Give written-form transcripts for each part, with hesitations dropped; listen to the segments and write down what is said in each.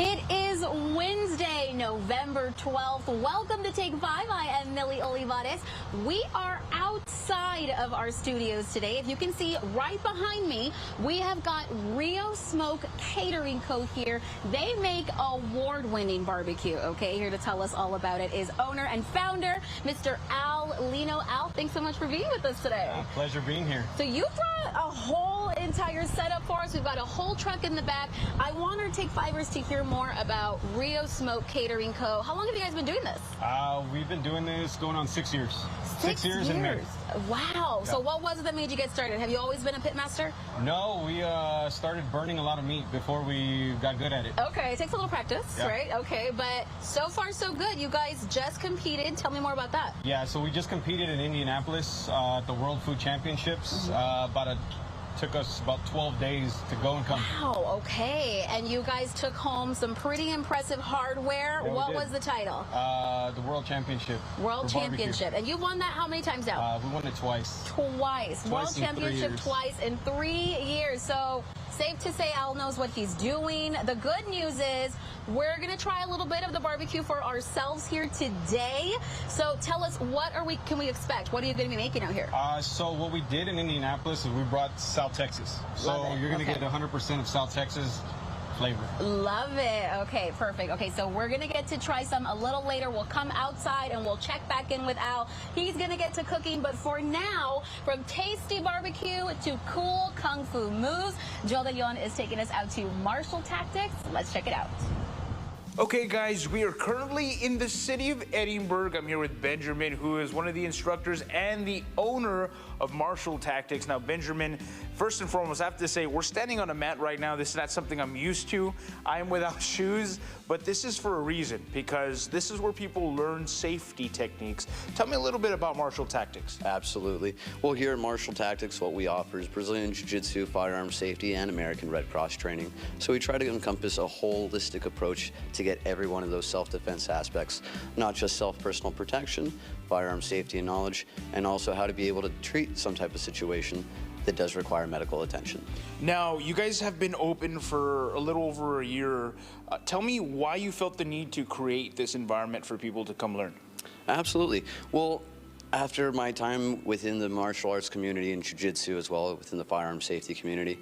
It is Wednesday, November 12th. Welcome to Take 5. I am Millie Olivares. We are outside of our studios today. If you can see right behind me, we have got Rio Smoke Catering Co here. They make award-winning barbecue, okay? Here to tell us all about it is owner and founder, Mr. Al Lino. Al, thanks so much for being with us today. Pleasure being here. So you brought a whole entire setup for us. We've got a whole truck in the back. I want our Take Fivers to hear more about Rio Smoke Catering Co. How long have you guys been doing this? We've been doing this going on 6 years. 6 years in May. Wow. Yeah. So what was it that made you get started? Have you always been a pitmaster? No, we started burning a lot of meat before we got good at it. Okay, it takes a little practice, Yeah. right? Okay, but so far so good. You guys just competed. Tell me more about that. Yeah, so we just competed in Indianapolis at the World Food Championships. Took us about 12 days to go and come. Wow, okay. And you guys took home some pretty impressive hardware. Yeah, what was the title? The World Championship. World for barbecue. Championship. And you've won that how many times now? We won it twice. Twice. World in 3 Championship years. twice in 3 years. So safe to say Al knows what he's doing. The good news is we're going to try a little bit of the barbecue for ourselves here today. So tell us, what can we expect? What are you going to be making out here? So what we did in Indianapolis is we brought South Texas. Love So it. you're going to Okay. get 100% of South Texas flavor. Love it. Okay, perfect. Okay, so we're going to get to try some a little later. We'll come outside and we'll check back in with Al. He's going to get to cooking, but for now, from tasty barbecue to cool kung fu moves, Joe De Leon is taking us out to martial tactics. Let's check it out. Okay, guys, we are currently in the city of Edinburgh. I'm here with Benjamin, who is one of the instructors and the owner of Martial Tactics. Now, Benjamin, first and foremost, I have to say, we're standing on a mat right now. This is not something I'm used to. I am without shoes, but this is for a reason, because this is where people learn safety techniques. Tell me a little bit about Martial Tactics. Absolutely. Well, here at Martial Tactics, what we offer is Brazilian Jiu-Jitsu, firearm safety, and American Red Cross training. So we try to encompass a holistic approach to get every one of those self-defense aspects, not just self-personal protection, firearm safety and knowledge, and also how to be able to treat some type of situation that does require medical attention. Now, you guys have been open for a little over a year. Tell me why you felt the need to create this environment for people to come learn. Absolutely. Well, after my time within the martial arts community and jiu-jitsu as well within the firearm safety community,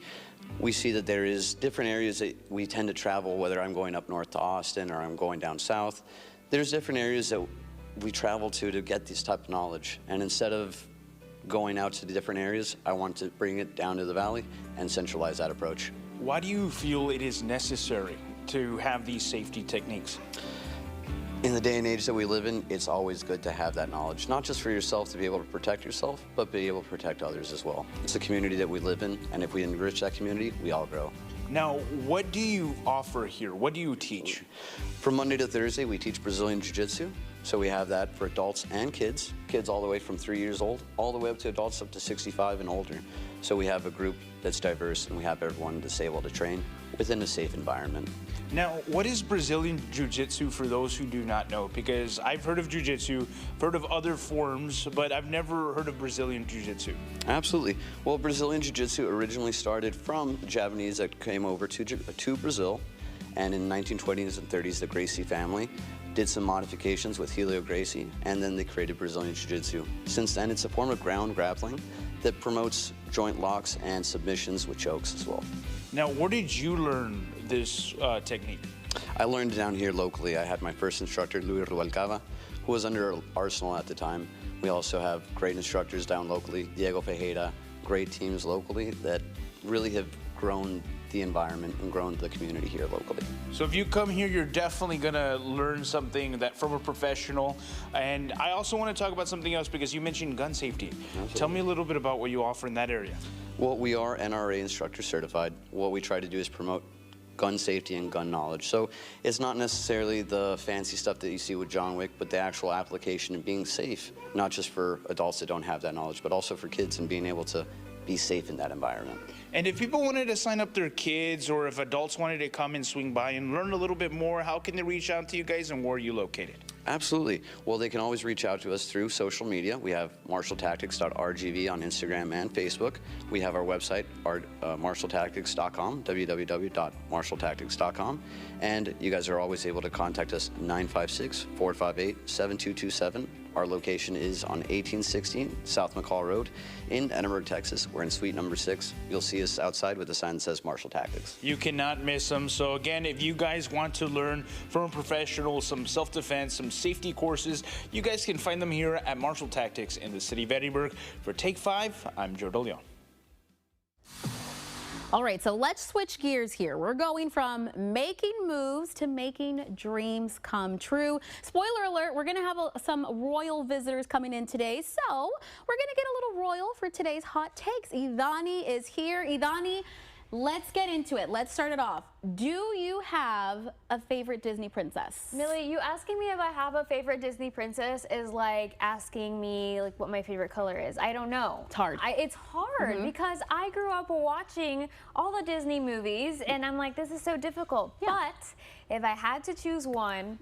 we see that there is different areas that we tend to travel, whether I'm going up north to Austin or I'm going down south. There's different areas that we travel to get this type of knowledge. And instead of going out to the different areas, I want to bring it down to the valley and centralize that approach. Why do you feel it is necessary to have these safety techniques? In the day and age that we live in, it's always good to have that knowledge, not just for yourself to be able to protect yourself, but be able to protect others as well. It's a community that we live in, and if we enrich that community, we all grow. Now, what do you offer here? What do you teach? From Monday to Thursday, we teach Brazilian Jiu-Jitsu. So we have that for adults and kids all the way from 3 years old, all the way up to adults up to 65 and older. So we have a group that's diverse, and we have everyone that's able to train within a safe environment. Now, what is Brazilian Jiu-Jitsu for those who do not know? Because I've heard of Jiu-Jitsu, heard of other forms, but I've never heard of Brazilian Jiu-Jitsu. Absolutely. Well, Brazilian Jiu-Jitsu originally started from Japanese that came over to Brazil, and in 1920s and 30s, the Gracie family did some modifications with Helio Gracie, and then they created Brazilian Jiu-Jitsu. Since then, it's a form of ground grappling that promotes joint locks and submissions with chokes as well. Now, where did you learn this technique? I learned down here locally. I had my first instructor, Luis Rubalcaba, who was under Arsenal at the time. We also have great instructors down locally, Diego Fejeda, great teams locally that really have grown the environment and grown the community here locally. So if you come here, you're definitely gonna learn something from a professional. And I also want to talk about something else because you mentioned gun safety. Absolutely. Tell me a little bit about what you offer in that area. Well, we are NRA instructor certified. What we try to do is promote gun safety and gun knowledge. So it's not necessarily the fancy stuff that you see with John Wick, but the actual application and being safe, not just for adults that don't have that knowledge, but also for kids and being able to be safe in that environment. And if people wanted to sign up their kids, or if adults wanted to come and swing by and learn a little bit more, how can they reach out to you guys, and where are you located? Absolutely. Well, they can always reach out to us through social media. We have marshalltactics.rgv on Instagram and Facebook. We have our website, marshalltactics.com, www.marshalltactics.com. And you guys are always able to contact us 956-458-7227. Our location is on 1816 South McCall Road in Edinburgh, Texas. We're in suite number 6. You'll see us outside with a sign that says Marshall Tactics. You cannot miss them. So again, if you guys want to learn from a professional, some self-defense, some safety courses, you guys can find them here at Marshall Tactics in the city of Edinburgh. For Take 5, I'm Joe DeLeon. All right, so let's switch gears here. We're going from making moves to making dreams come true. Spoiler alert, we're going to have some royal visitors coming in today. So we're going to get a little royal for today's hot takes. Idani is here. Idani, let's get into it. Let's start it off. Do you have a favorite Disney princess? Millie, you asking me if I have a favorite Disney princess is like asking me like what my favorite color is. I don't know. It's hard. It's hard because I grew up watching all the Disney movies and I'm like, this is so difficult. Yeah. But if I had to choose one,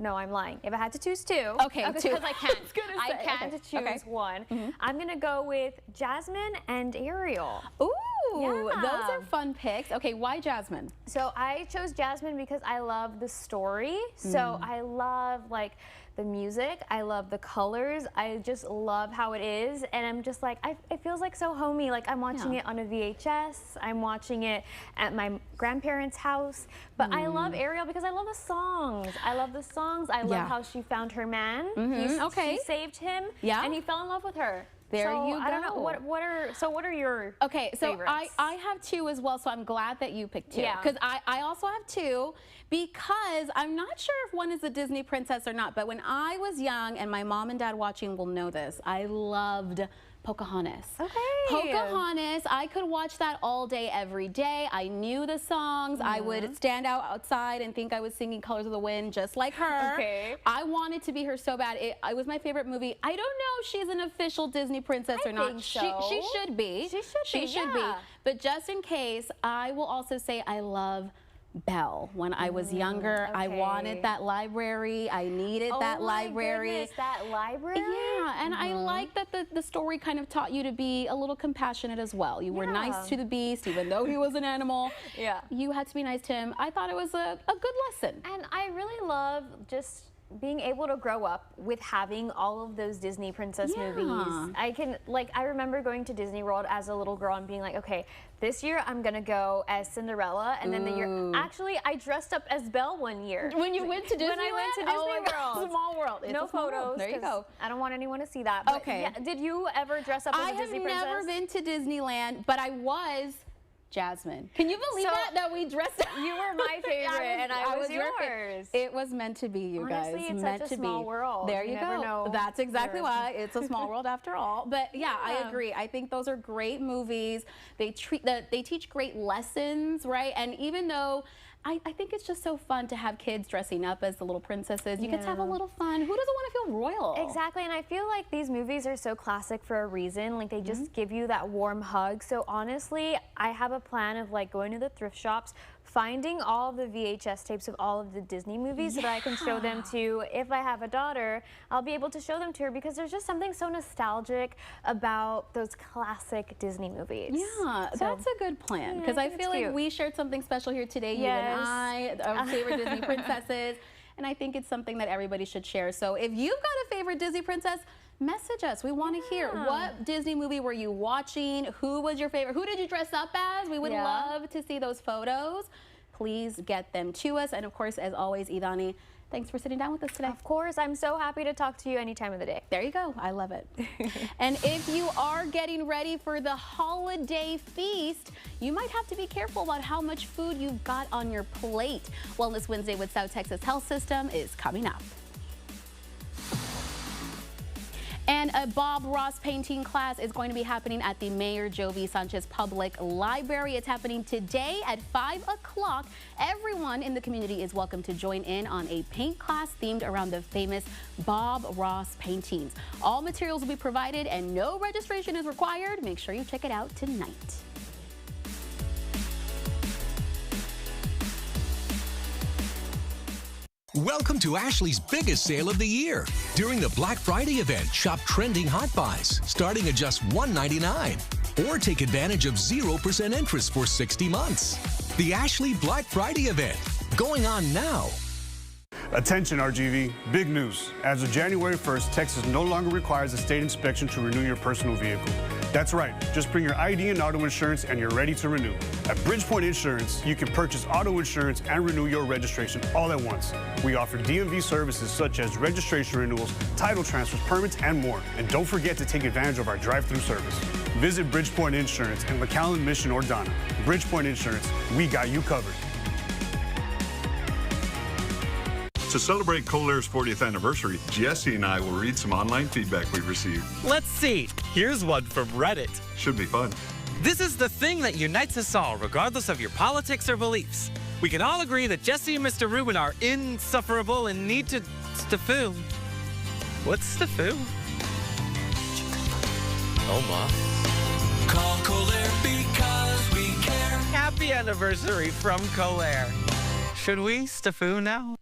no, I'm lying. If I had to choose two, Okay, two. because I can't. I say, can't okay, choose okay. one. I'm gonna go with Jasmine and Ariel. Ooh, Yeah. those are fun picks. Okay, why Jasmine? So I chose Jasmine because I love the story. So I love like the music. I love the colors. I just love how it is. And I'm just like, it feels like so homey. Like I'm watching it on a VHS. I'm watching it at my grandparents' house. But I love Ariel because I love the songs. I love the songs. I love how she found her man. Okay. She saved him. Yeah. And he fell in love with her. There so you I don't know. go. What are your Okay, so favorites? I have two as well, so I'm glad that you picked two. Yeah. Because I also have two because I'm not sure if one is a Disney princess or not, but when I was young, and my mom and dad watching will know this, I loved Pocahontas. Okay. Pocahontas, I could watch that all day, every day. I knew the songs. I would stand outside and think I was singing Colors of the Wind just like her. Okay. I wanted to be her so bad. It was my favorite movie. I don't know if she's an official Disney princess or not. think so. She should be. She should be, yeah. But just in case, I will also say I love Belle. When I was younger, I wanted that library. I needed that library. Goodness, that library? Yeah, and I like that the story kind of taught you to be a little compassionate as well. You were nice to the beast, even though he was an animal. Yeah. You had to be nice to him. I thought it was a good lesson. And I really love just being able to grow up with having all of those Disney princess movies. I remember going to Disney World as a little girl and being like, okay, this year I'm gonna go as Cinderella, and then the year, actually I dressed up as Belle one year. When you went to Disney When I went to Disney World. Small world. It's No a small world. photos. There you 'cause go. I don't want anyone to see that. But Okay. yeah, did you ever dress up as a Disney princess? I have never been to Disneyland, but I was Jasmine. Can you believe that we dressed up? You were my favorite, and I was your yours. It was meant to be, you guys. Honestly, it's meant such a to small be. world. There You you never go. know That's exactly where- why it's a small world after all. But yeah, I agree. I think those are great movies. They teach great lessons, right? And even though I think it's just so fun to have kids dressing up as the little princesses. You get to have a little fun. Who doesn't want to feel royal? Exactly, and I feel like these movies are so classic for a reason. Like they just give you that warm hug. So honestly, I have a plan of like going to the thrift shops, finding all of the VHS tapes of all of the Disney movies so that I can show them to, if I have a daughter, I'll be able to show them to her because there's just something so nostalgic about those classic Disney movies. Yeah, that's a good plan because I feel like we shared something special here today, you and I, our favorite Disney princesses, and I think it's something that everybody should share. So if you've got a favorite Disney princess, message us. We want to hear what Disney movie were you watching? Who was your favorite? Who did you dress up as? We would love to see those photos. Please get them to us. And of course, as always, Idani, thanks for sitting down with us today. Of course, I'm so happy to talk to you any time of the day. There you go. I love it. And if you are getting ready for the holiday feast, you might have to be careful about how much food you've got on your plate. Wellness Wednesday with South Texas Health System is coming up. And a Bob Ross painting class is going to be happening at the Mayor Joe V. Sanchez Public Library. It's happening today at 5 o'clock. Everyone in the community is welcome to join in on a paint class themed around the famous Bob Ross paintings. All materials will be provided and no registration is required. Make sure you check it out tonight. Welcome to Ashley's biggest sale of the year. During the Black Friday event, shop trending hot buys starting at just $1.99. Or take advantage of 0% interest for 60 months. The Ashley Black Friday event, going on now. Attention RGV, big news. As of January 1st, Texas no longer requires a state inspection to renew your personal vehicle. That's right, just bring your ID and auto insurance and you're ready to renew. At Bridgepoint Insurance, you can purchase auto insurance and renew your registration all at once. We offer DMV services such as registration renewals, title transfers, permits, and more. And don't forget to take advantage of our drive-through service. Visit Bridgepoint Insurance in McAllen, Mission, or Donna. Bridgepoint Insurance, we got you covered. To celebrate Colair's 40th anniversary, Jesse and I will read some online feedback we've received. Let's see. Here's one from Reddit. Should be fun. This is the thing that unites us all, regardless of your politics or beliefs. We can all agree that Jesse and Mr. Rubin are insufferable and need to stafoo. What's stafoo? Oh my. Call Colair because we care. Happy anniversary from Colair. Should we stafoo now?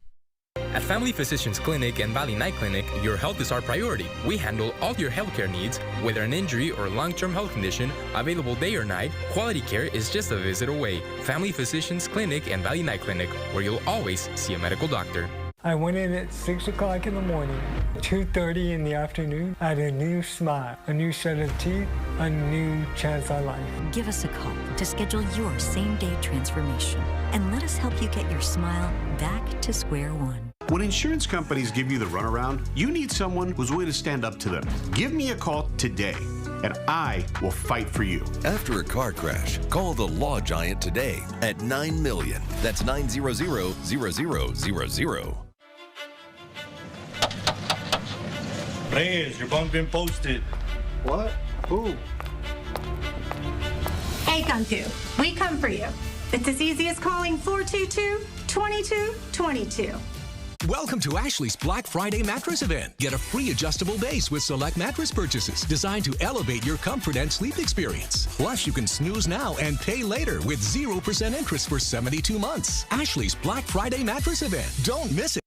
At Family Physicians Clinic and Valley Night Clinic, your health is our priority. We handle all your healthcare needs, whether an injury or long-term health condition, available day or night. Quality care is just a visit away. Family Physicians Clinic and Valley Night Clinic, where you'll always see a medical doctor. I went in at 6 o'clock in the morning, 2:30 in the afternoon. I had a new smile, a new set of teeth, a new chance at life. Give us a call to schedule your same-day transformation and let us help you get your smile back to square one. When insurance companies give you the runaround, you need someone who's willing to stand up to them. Give me a call today, and I will fight for you. After a car crash, call the Law Giant today at 9 million. That's 900-0000. Reyes, your bunk been posted. What? Who? Hey, Gunku, we come for you. It's as easy as calling 422-2222. Welcome to Ashley's Black Friday mattress event. Get a free adjustable base with select mattress purchases designed to elevate your comfort and sleep experience. Plus, you can snooze now and pay later with 0% interest for 72 months. Ashley's Black Friday mattress event. Don't miss it.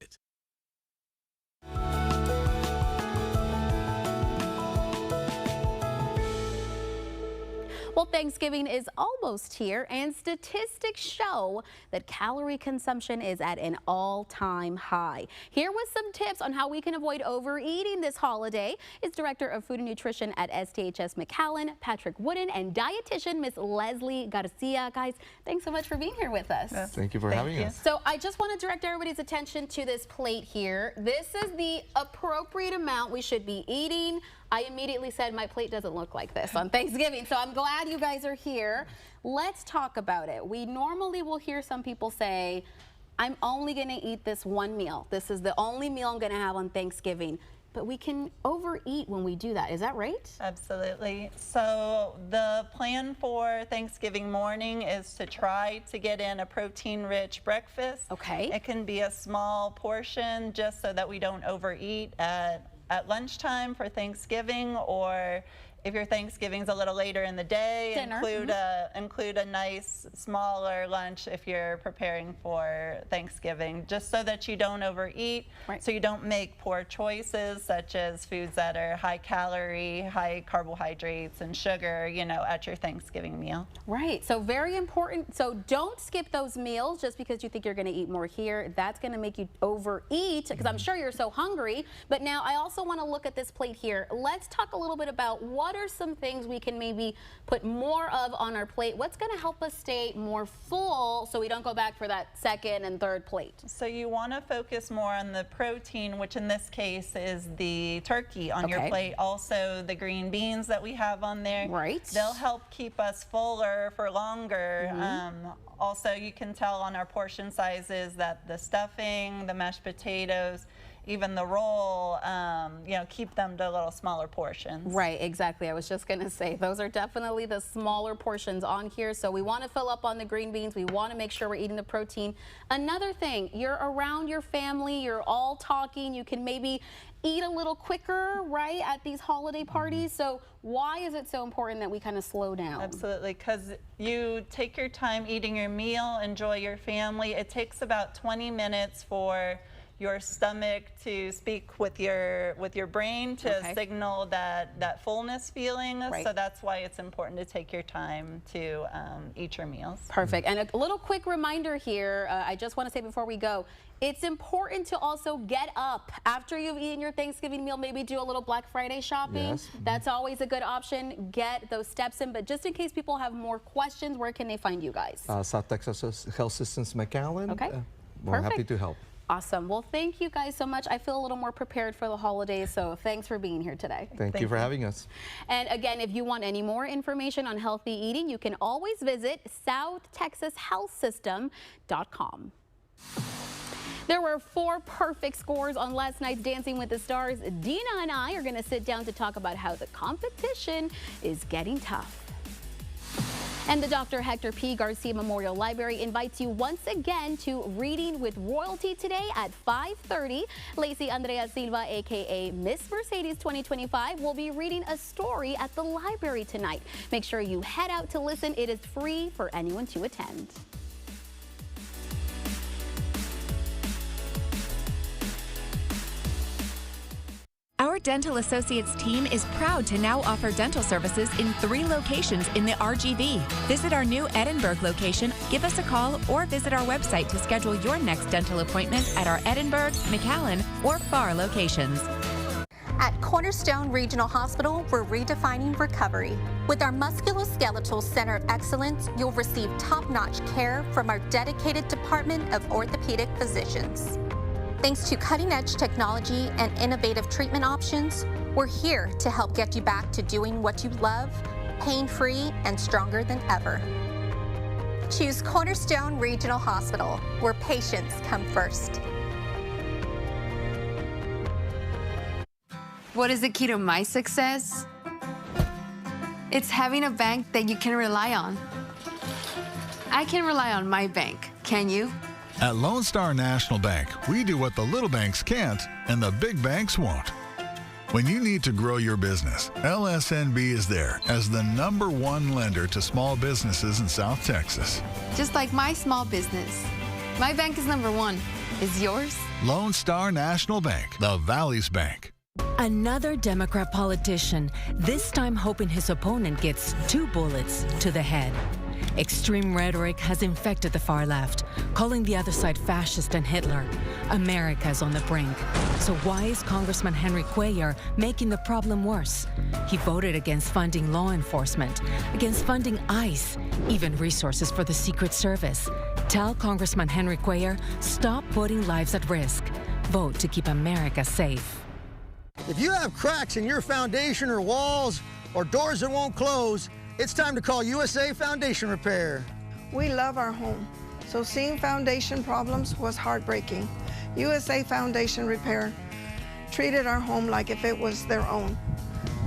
Well, Thanksgiving is almost here, and statistics show that calorie consumption is at an all-time high. Here with some tips on how we can avoid overeating this holiday is Director of Food and Nutrition at STHS McAllen, Patrick Wooden, and dietitian Miss Leslie Garcia. Guys, thanks so much for being here with us. Thank you for having us. So I just want to direct everybody's attention to this plate here. This is the appropriate amount we should be eating. I immediately said my plate doesn't look like this on Thanksgiving, so I'm glad you guys are here. Let's talk about it. We normally will hear some people say, I'm only going to eat this one meal. This is the only meal I'm going to have on Thanksgiving. But we can overeat when we do that. Is that right? Absolutely. So the plan for Thanksgiving morning is to try to get in a protein-rich breakfast. Okay. It can be a small portion just so that we don't overeat at lunchtime for Thanksgiving, or if your Thanksgiving's a little later in the day, include a nice smaller lunch if you're preparing for Thanksgiving, just so that you don't overeat, so you don't make poor choices such as foods that are high calorie, high carbohydrates and sugar, you know, at your Thanksgiving meal. Right, so very important. So don't skip those meals just because you think you're going to eat more here. That's going to make you overeat, because I'm sure you're so hungry. But now I also want to look at this plate here. Let's talk a little bit about what are some things we can maybe put more of on our plate? What's going to help us stay more full so we don't go back for that second and third plate? So you want to focus more on the protein, which in this case is the turkey on your plate. Also the green beans that we have on there. Right. They'll help keep us fuller for longer. Also, you can tell on our portion sizes that the stuffing, the mashed potatoes, even the roll, you know, keep them to little smaller portions. Right, exactly. I was just going to say, those are definitely the smaller portions on here. So we want to fill up on the green beans. We want to make sure we're eating the protein. Another thing, you're around your family, you're all talking, you can maybe eat a little quicker, right, at these holiday parties. So why is it so important that we kind of slow down? Absolutely, because you take your time eating your meal, enjoy your family. It takes about 20 minutes for your stomach to speak with your brain to signal that fullness feeling. Right. So that's why it's important to take your time to eat your meals. Perfect. And a little quick reminder here, I just want to say before we go, it's important to also get up after you've eaten your Thanksgiving meal, maybe do a little Black Friday shopping. Yes. That's always a good option. Get those steps in. But just in case people have more questions, where can they find you guys? South Texas Health Systems McAllen. Okay. We're happy Perfect. to help. Awesome. Well, thank you guys so much. I feel a little more prepared for the holidays, so thanks for being here today. Thank you for having us. And again, if you want any more information on healthy eating, you can always visit southtexashealthsystem.com. There were 4 perfect scores on last night's Dancing with the Stars. Dina and I are going to sit down to talk about how the competition is getting tough. And the Dr. Hector P. Garcia Memorial Library invites you once again to Reading with Royalty today at 5:30. Lacey Andrea Silva, a.k.a. Miss Mercedes 2025, will be reading a story at the library tonight. Make sure you head out to listen. It is free for anyone to attend. Our Dental Associates team is proud to now offer dental services in 3 locations in the RGV. Visit our new Edinburgh location, give us a call, or visit our website to schedule your next dental appointment at our Edinburgh, McAllen, or Pharr locations. At Cornerstone Regional Hospital, we're redefining recovery. With our musculoskeletal center of excellence, you'll receive top-notch care from our dedicated department of orthopedic physicians. Thanks to cutting-edge technology and innovative treatment options, we're here to help get you back to doing what you love, pain-free and stronger than ever. Choose Cornerstone Regional Hospital, where patients come first. What is the key to my success? It's having a bank that you can rely on. I can rely on my bank. Can you? At Lone Star National Bank, we do what the little banks can't and the big banks won't. When you need to grow your business, LSNB is there as the #1 lender to small businesses in South Texas. Just like my small business. My bank is #1. Is yours? Lone Star National Bank, the Valley's bank. Another Democrat politician, this time hoping his opponent gets 2 bullets to the head. Extreme rhetoric has infected the far left, calling the other side fascist and Hitler. America is on the brink. So why is Congressman Henry Cuellar making the problem worse? He voted against funding law enforcement, against funding ICE, even resources for the Secret Service. Tell Congressman Henry Cuellar, stop putting lives at risk. Vote to keep America safe. If you have cracks in your foundation or walls or doors that won't close, it's time to call USA Foundation Repair. We love our home, so seeing foundation problems was heartbreaking. USA Foundation Repair treated our home like if it was their own.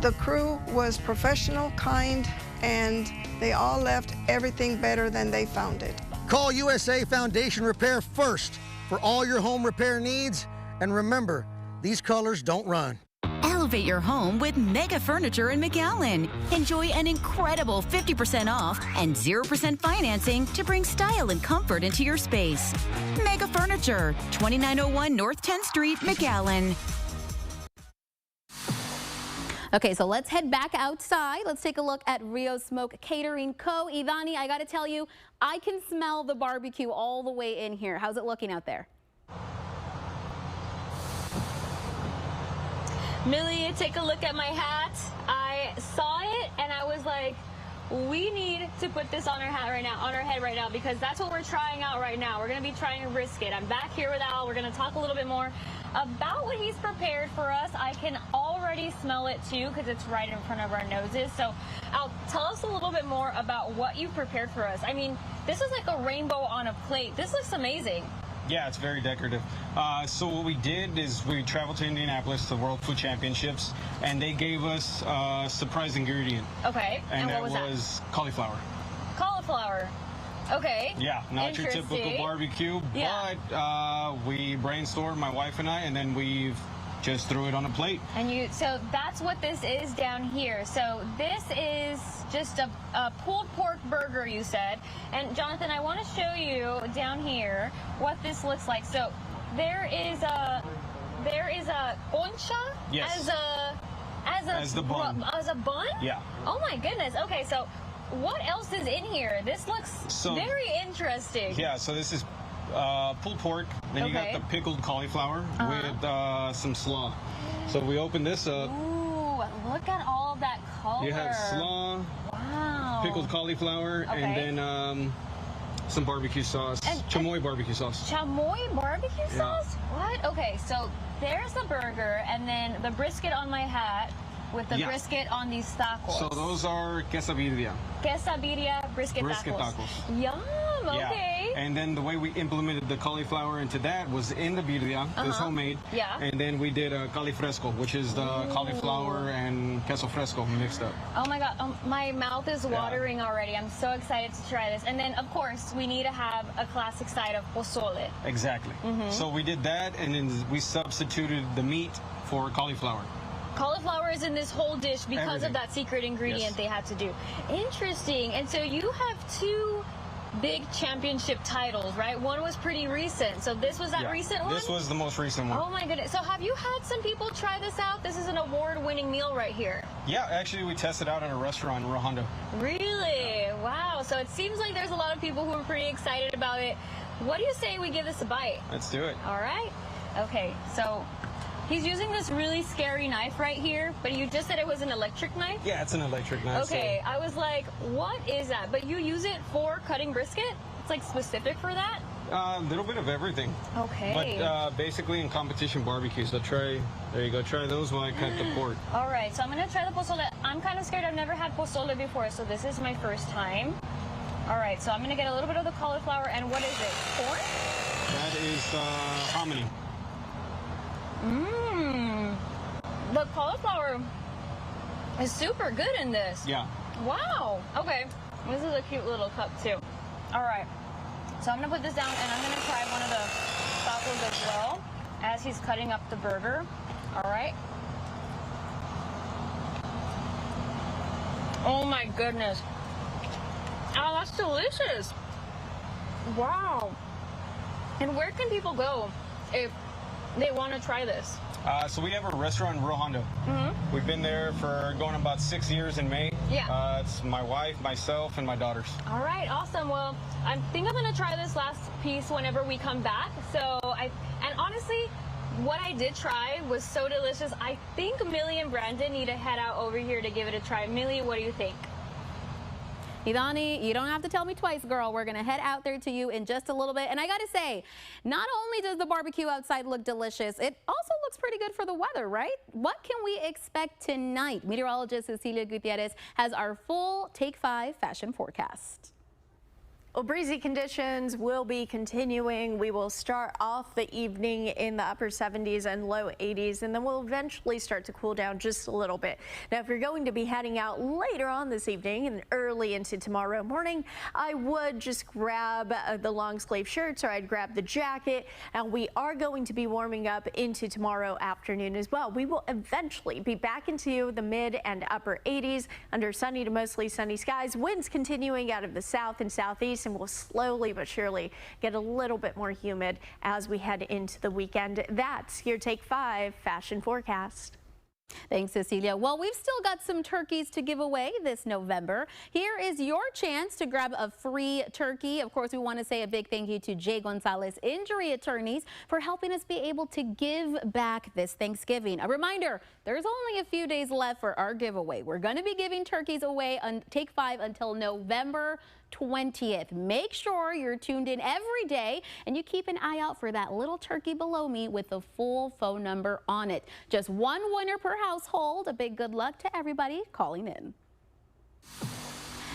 The crew was professional, kind, and they all left everything better than they found it. Call USA Foundation Repair first for all your home repair needs, and remember, these colors don't run. Elevate your home with Mega Furniture in McAllen. Enjoy an incredible 50% off and 0% financing to bring style and comfort into your space. Mega Furniture, 2901 North 10th Street, McAllen. Okay, so let's head back outside. Let's take a look at Rio Smoke Catering Co. Ivani, I got to tell you, I can smell the barbecue all the way in here. How's it looking out there? Millie, take a look at my hat. I saw it and I was like, we need to put this on our hat right now, on our head right now, because that's what we're trying out right now. We're going to be trying to risk it. I'm back here with Al. We're going to talk a little bit more about what he's prepared for us. I can already smell it too because it's right in front of our noses. So Al, tell us a little bit more about what you prepared for us. I mean, this is like a rainbow on a plate. This looks amazing. Yeah, it's very decorative. So what we did is we traveled to Indianapolis to the World Food Championships, and they gave us a surprise ingredient. Okay, and what was that? That was cauliflower. Cauliflower. Okay. Yeah, not your typical barbecue, but we brainstormed, my wife and I, and then we've just threw it on a plate. And so that's what this is down here. So this is just a pulled pork burger, you said. And Jonathan, I want to show you down here what this looks like. So there is a concha Yes. as the bun. As a bun? Yeah. Oh my goodness. Okay, so what else is in here? This looks very interesting. Yeah, so this is pulled pork. Then you got the pickled cauliflower with some slaw. So we open this up. Ooh, look at all of that color. You have slaw, pickled cauliflower, and then some barbecue sauce, chamoy barbecue sauce. Chamoy barbecue sauce? What? Okay, so there's the burger, and then the brisket on my hat with the brisket on these tacos. So those are quesabirria. Quesabirria, brisket tacos. Yum, okay. And then the way we implemented the cauliflower into that was in the birria. It was homemade. Yeah. And then we did a caulifresco, which is the cauliflower and queso fresco mixed up. Oh my God, my mouth is watering already. I'm so excited to try this. And then, of course, we need to have a classic side of pozole. Exactly. So we did that, and then we substituted the meat for cauliflower. Cauliflower is in this whole dish because of that secret ingredient they had to do. Interesting. And so you have two big championship titles, right? One was pretty recent. So this was that recent one? This was the most recent one. Oh my goodness. So have you had some people try this out? This is an award-winning meal right here. Yeah, actually we tested out at a restaurant in Rio Hondo. Really? Wow. So it seems like there's a lot of people who are pretty excited about it. What do you say we give this a bite? Let's do it. All right. Okay, so he's using this really scary knife right here, but you just said it was an electric knife? Yeah, it's an electric knife. Okay, I was like, what is that? But you use it for cutting brisket? It's like specific for that? A little bit of everything. Okay. But basically in competition barbecue, so there you go, try those while I cut the pork. All right, so I'm gonna try the pozole. I'm kind of scared. I've never had pozole before, so this is my first time. All right, so I'm gonna get a little bit of the cauliflower, and what is it, corn? That is hominy. The cauliflower is super good in this. Yeah. Wow. Okay. This is a cute little cup too. All right. So I'm gonna put this down, and I'm gonna try one of the tacos as well as he's cutting up the burger. All right. Oh my goodness. Oh, that's delicious. Wow. And where can people go if they want to try this? So we have a restaurant in Rio Hondo. We've been there for going about 6 years in May. Yeah. It's my wife, myself, and my daughters. All right, awesome. Well, I think I'm going to try this last piece whenever we come back. And honestly, what I did try was so delicious. I think Millie and Brandon need to head out over here to give it a try. Millie, what do you think? Idani, you don't have to tell me twice, girl. We're going to head out there to you in just a little bit. And I got to say, not only does the barbecue outside look delicious, it also looks pretty good for the weather, right? What can we expect tonight? Meteorologist Cecilia Gutierrez has our full Take 5 fashion forecast. Well, breezy conditions will be continuing. We will start off the evening in the upper 70s and low 80s, and then we'll eventually start to cool down just a little bit. Now, if you're going to be heading out later on this evening and early into tomorrow morning, I would just grab the long sleeve shirts, or I'd grab the jacket. And we are going to be warming up into tomorrow afternoon as well. We will eventually be back into the mid and upper 80s under sunny to mostly sunny skies. Winds continuing out of the south and southeast, and will slowly but surely get a little bit more humid as we head into the weekend. That's your Take 5 fashion forecast. Thanks, Cecilia. Well, we've still got some turkeys to give away this November. Here is your chance to grab a free turkey. Of course, we want to say a big thank you to Jay Gonzalez Injury Attorneys for helping us be able to give back this Thanksgiving. A reminder, there's only a few days left for our giveaway. We're going to be giving turkeys away on Take 5 until November 20th. Make sure you're tuned in every day and you keep an eye out for that little turkey below me with the full phone number on it. Just one winner per household. A big good luck to everybody calling in.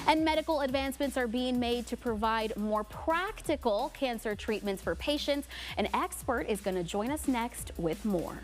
And medical advancements are being made to provide more practical cancer treatments for patients. An expert is going to join us next with more.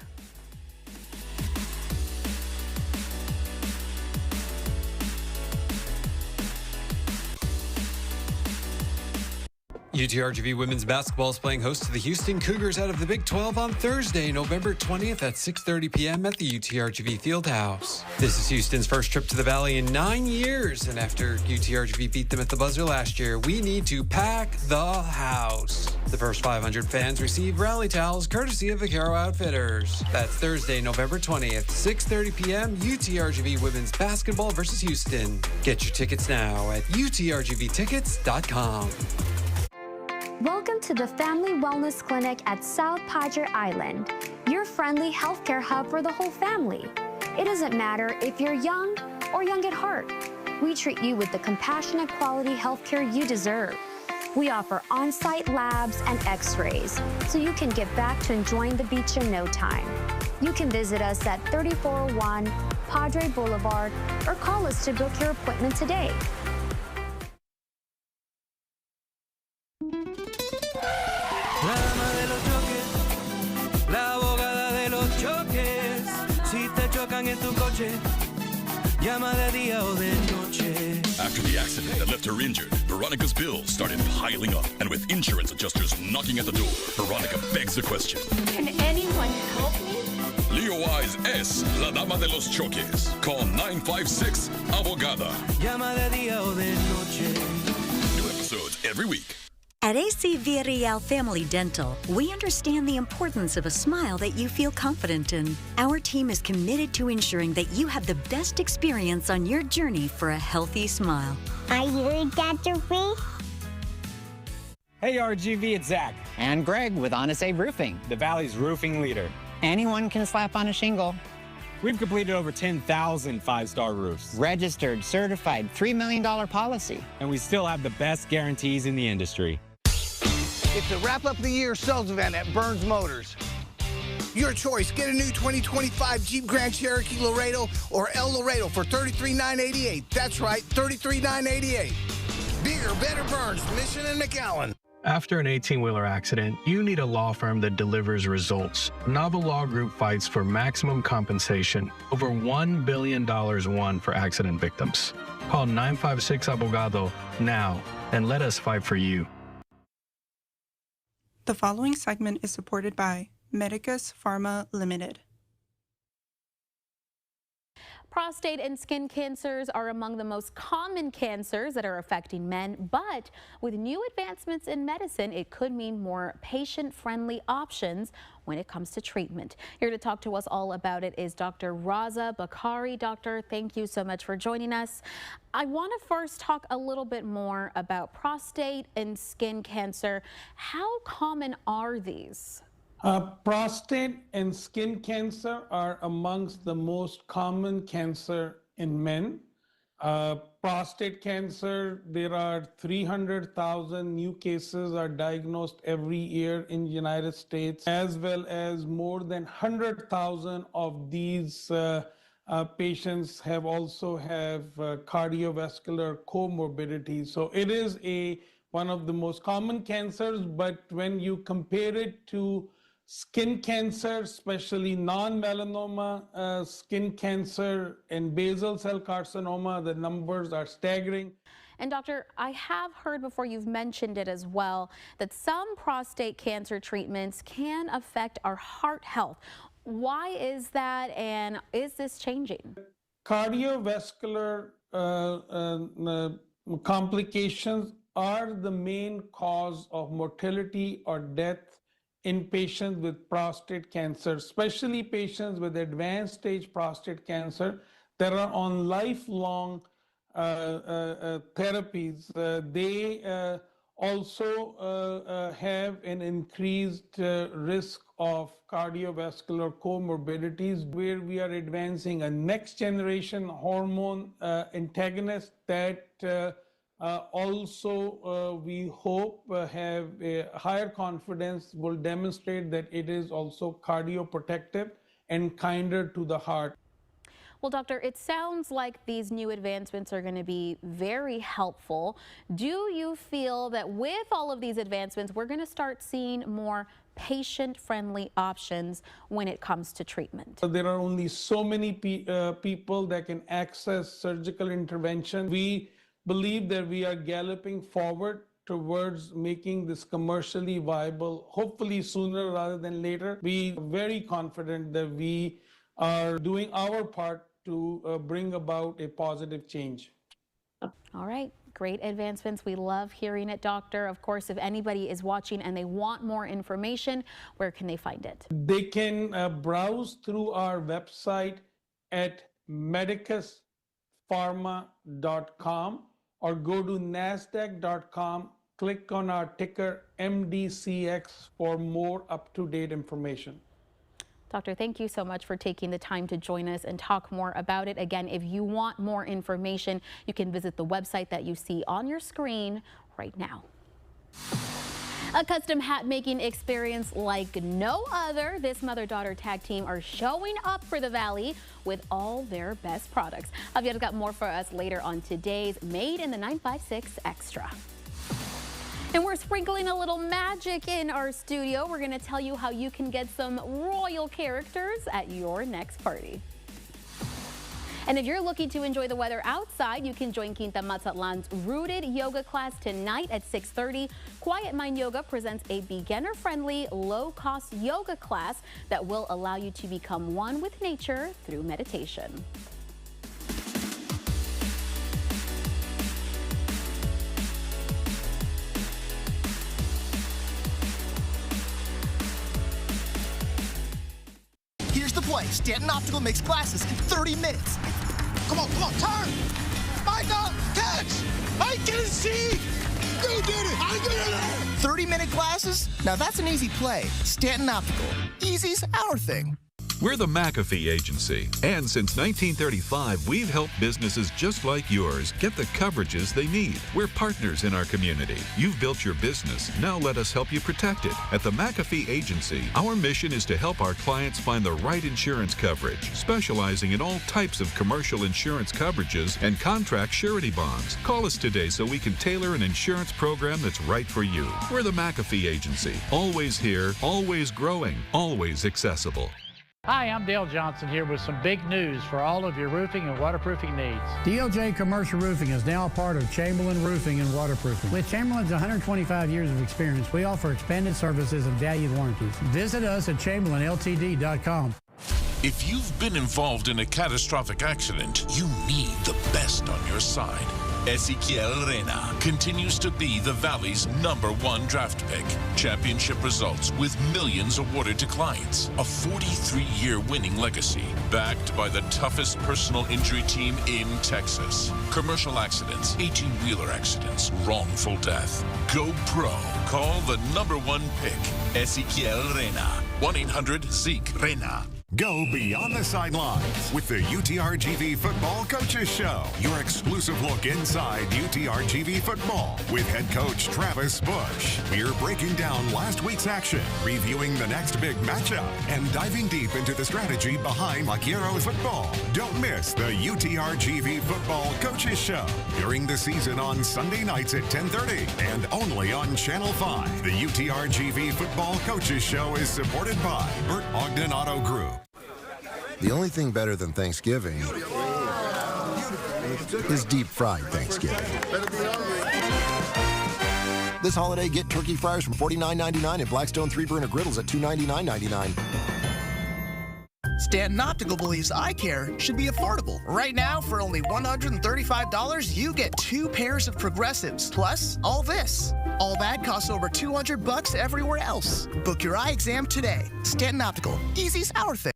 UTRGV women's basketball is playing host to the Houston Cougars out of the Big 12 on Thursday, November 20th at 6:30 p.m. at the UTRGV Fieldhouse. This is Houston's first trip to the Valley in 9 years, and after UTRGV beat them at the buzzer last year, we need to pack the house. The first 500 fans receive rally towels courtesy of Vaquero Outfitters. That's Thursday, November 20th, 6:30 p.m., UTRGV Women's Basketball versus Houston. Get your tickets now at utrgvtickets.com. Welcome to the Family Wellness Clinic at South Padre Island, your friendly healthcare hub for the whole family. It doesn't matter if you're young or young at heart. We treat you with the compassionate quality healthcare you deserve. We offer on-site labs and x-rays, so you can get back to enjoying the beach in no time. You can visit us at 3401 Padre Boulevard or call us to book your appointment today. La dama de los choques, la abogada de los choques. Si te chocan en tu coche, llama de día o de noche. After the accident that left her injured, Veronica's bills started piling up. And with insurance adjusters knocking at the door, Veronica begs the question. Can anyone help me? Leo Wise es la dama de los choques. Call 956 Abogada. Llama de día o de noche. New episodes every week. At AC Villarreal Family Dental, we understand the importance of a smile that you feel confident in. Our team is committed to ensuring that you have the best experience on your journey for a healthy smile. Are you Dr. V? Hey RGV, it's Zach. And Greg with Honest Abe Roofing, the Valley's roofing leader. Anyone can slap on a shingle. We've completed over 10,000 five-star roofs. Registered, certified, $3 million policy. And we still have the best guarantees in the industry. It's the wrap up the year sales event at Burns Motors. Your choice. Get a new 2025 Jeep Grand Cherokee Laredo or El Laredo for $33,988. That's right, $33,988. Bigger, better Burns, Mission and McAllen. After an 18-wheeler accident, you need a law firm that delivers results. Novel Law Group fights for maximum compensation. Over $1 billion won for accident victims. Call 956 Abogado now and let us fight for you. The following segment is supported by Medicus Pharma Limited. Prostate and skin cancers are among the most common cancers that are affecting men, but with new advancements in medicine, it could mean more patient-friendly options when it comes to treatment. Here to talk to us all about it is Dr. Raza Bakari. Doctor, thank you so much for joining us. I want to first talk a little bit more about prostate and skin cancer. How common are these? Prostate and skin cancer are amongst the most common cancer in men. Prostate cancer, there are 300,000 new cases are diagnosed every year in the United States, as well as more than 100,000 of these patients also have cardiovascular comorbidities. So it is one of the most common cancers, but when you compare it to skin cancer, especially non-melanoma skin cancer and basal cell carcinoma, the numbers are staggering. And doctor, I have heard before, you've mentioned it as well, that some prostate cancer treatments can affect our heart health. Why is that, and is this changing? Cardiovascular complications are the main cause of mortality or death in patients with prostate cancer, especially patients with advanced stage prostate cancer that are on lifelong therapies. They also have an increased risk of cardiovascular comorbidities, where we are advancing a next generation hormone antagonist that also we hope have a higher confidence, will demonstrate that it is also cardioprotective and kinder to the heart. Well, doctor, it sounds like these new advancements are going to be very helpful. Do you feel that with all of these advancements, we're going to start seeing more patient-friendly options when it comes to treatment? There are only so many people that can access surgical intervention. We believe that we are galloping forward towards making this commercially viable, hopefully sooner rather than later. We are very confident that we are doing our part to bring about a positive change. All right. great advancements. We love hearing it, Doctor. Of course, if anybody is watching and they want more information, where can they find it? They can browse through our website at medicuspharma.com or go to nasdaq.com, click on our ticker MDCX for more up-to-date information. Doctor, thank you so much for taking the time to join us and talk more about it. Again, if you want more information, you can visit the website that you see on your screen right now. A custom hat making experience like no other. This mother-daughter tag team are showing up for the Valley with all their best products. Javier's got more for us later on today's Made in the 956 Extra. And we're sprinkling a little magic in our studio. We're going to tell you how you can get some royal characters at your next party. And if you're looking to enjoy the weather outside, you can join Quinta Mazatlan's Rooted Yoga class tonight at 6:30. Quiet Mind Yoga presents a beginner-friendly, low-cost yoga class that will allow you to become one with nature through meditation. Here's the play. Stanton Optical makes glasses in 30 minutes. Come on, turn! Michael, catch! I can see! You did it! I did it! 30-minute glasses? Now that's an easy play. Stanton Optical. Easy's our thing. We're the McAfee Agency, and since 1935, we've helped businesses just like yours get the coverages they need. We're partners in our community. You've built your business. Now let us help you protect it. At the McAfee Agency, our mission is to help our clients find the right insurance coverage, specializing in all types of commercial insurance coverages and contract surety bonds. Call us today so we can tailor an insurance program that's right for you. We're the McAfee Agency. Always here, always growing, always accessible. Hi, I'm Dale Johnson here with some big news for all of your roofing and waterproofing needs. DLJ Commercial Roofing is now a part of Chamberlain Roofing and Waterproofing. With Chamberlain's 125 years of experience, we offer expanded services and valued warranties. Visit us at chamberlainltd.com. If you've been involved in a catastrophic accident, you need the best on your side. Ezequiel Reyna continues to be the Valley's #1 draft pick. Championship results with millions awarded to clients. A 43-year winning legacy, backed by the toughest personal injury team in Texas. Commercial accidents, 18-wheeler accidents, wrongful death. Go pro. Call the #1 pick, Ezequiel Reyna. 1-800-ZEKE-RENA. Go beyond the sidelines with the UTRGV Football Coaches Show. Your exclusive look inside UTRGV football with head coach Travis Bush. We're breaking down last week's action, reviewing the next big matchup, and diving deep into the strategy behind Vaqueros football. Don't miss the UTRGV Football Coaches Show during the season on Sunday nights at 10:30 and only on Channel 5. The UTRGV Football Coaches Show is supported by Burt Ogden Auto Group. The only thing better than Thanksgiving is deep-fried Thanksgiving. This holiday, get turkey fryers from $49.99 and Blackstone 3-burner griddles at $299.99. Stanton Optical believes eye care should be affordable. Right now, for only $135, you get 2 pairs of progressives, plus all this. All that costs over $200 everywhere else. Book your eye exam today. Stanton Optical. Easy's our thing.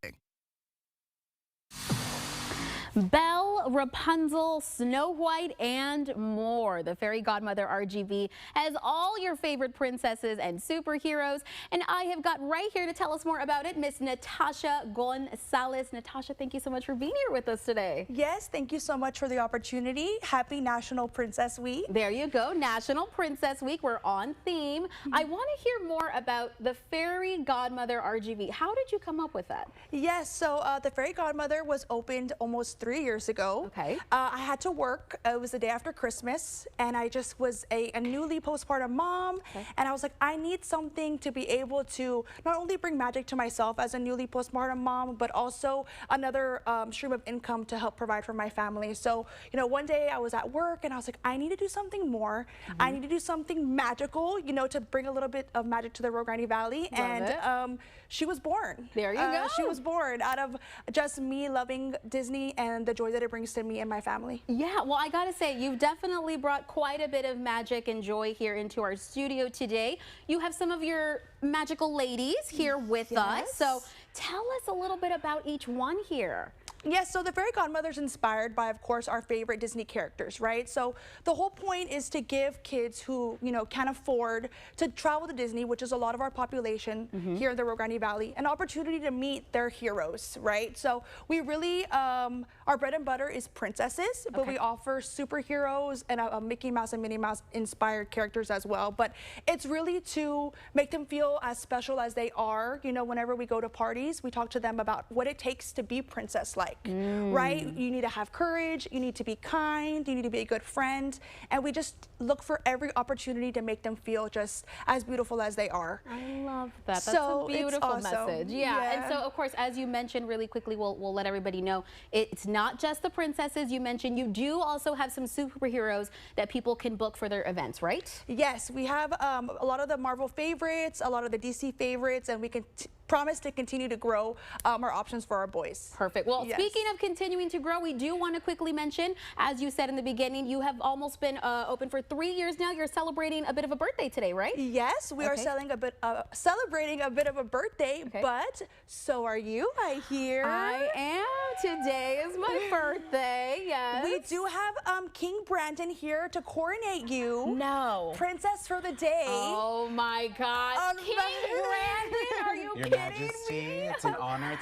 Belle, Rapunzel, Snow White, and more. The fairy godmother RGV has all your favorite princesses and superheroes, and I have got right here to tell us more about it, Miss Natasha Gonzalez. Natasha, thank you so much for being here with us today. Yes, thank you so much for the opportunity. Happy National Princess Week. There you go, National Princess Week. We're on theme. I want to hear more about the fairy godmother RGV. How did you come up with that? Yes, so the fairy godmother was opened almost 3 years ago. Okay. I had to work. It was the day after Christmas, and I just was a newly postpartum mom, and I was like, I need something to be able to not only bring magic to myself as a newly postpartum mom, but also another stream of income to help provide for my family. So, you know, one day I was at work, and I was like, I need to do something more. I need to do something magical, you know, to bring a little bit of magic to the Rio Grande Valley. And she was born. There you go. She was born out of just me loving Disney and and the joy that it brings to me and my family. Yeah, well, I gotta say, you've definitely brought quite a bit of magic and joy here into our studio today. You have some of your magical ladies here with us, so tell us a little bit about each one here. Yes, so the Fairy Godmother is inspired by, of course, our favorite Disney characters, right? So the whole point is to give kids who, you know, can't afford to travel to Disney, which is a lot of our population here in the Rio Grande Valley, an opportunity to meet their heroes, right? So we really, our bread and butter is princesses, but we offer superheroes and Mickey Mouse and Minnie Mouse inspired characters as well. But it's really to make them feel as special as they are. You know, whenever we go to parties, we talk to them about what it takes to be princess-like. Right? You need to have courage, you need to be kind, you need to be a good friend, and we just look for every opportunity to make them feel just as beautiful as they are. I love that. That's So a beautiful it's awesome. message. Yeah. And so, of course, as you mentioned really quickly, we'll let everybody know, it's not just the princesses. You mentioned you do also have some superheroes that people can book for their events, right? Yes, we have a lot of the Marvel favorites, a lot of the DC favorites, and we can promise to continue to grow our options for our boys. Perfect. Well, speaking of continuing to grow, we do want to quickly mention, as you said in the beginning, you have almost been open for 3 years now. You're celebrating a bit of a birthday today, right? Yes, we are celebrating a bit of a birthday, but so are you, I hear. I am. Today is my birthday, yes. We do have King Brandon here to coronate you. No. Princess for the day. Oh my God. King Brandon, are you Your kidding Majesty, me? it's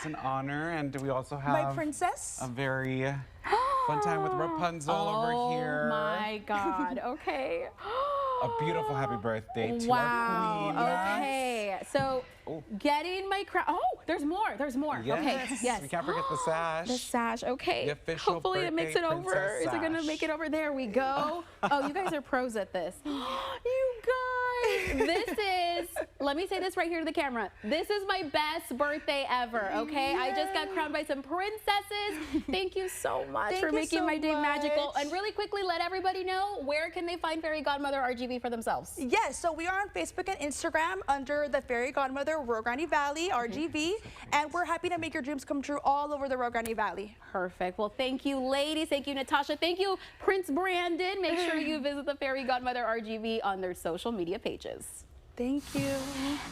an honor, and we also have my princess. a very fun time with Rapunzel over here. Oh my God, okay. A beautiful happy birthday to wow. our queen. Okay, so getting my crown. Oh, there's more. There's more. Yes. Okay. Yes. We can't forget the sash. The sash. Okay. The official Hopefully it makes it birthday over. princess Is it gonna sash. make it over? There we go. Oh, you guys are pros at this. You guys, this is. Let me say this right here to the camera. This is my best birthday ever. Okay. I just got crowned by some princesses. Thank you so much for making my day magical. And really quickly, let everybody know, where can they find Fairy Godmother RGV for themselves? Yes, so we are on Facebook and Instagram under the Fairy Godmother Rio Grande Valley RGV, and we're happy to make your dreams come true all over the Rio Grande Valley. Perfect. Well, thank you, ladies. Thank you, Natasha. Thank you, Prince Brandon. Make sure you visit the Fairy Godmother RGV on their social media pages. Thank you.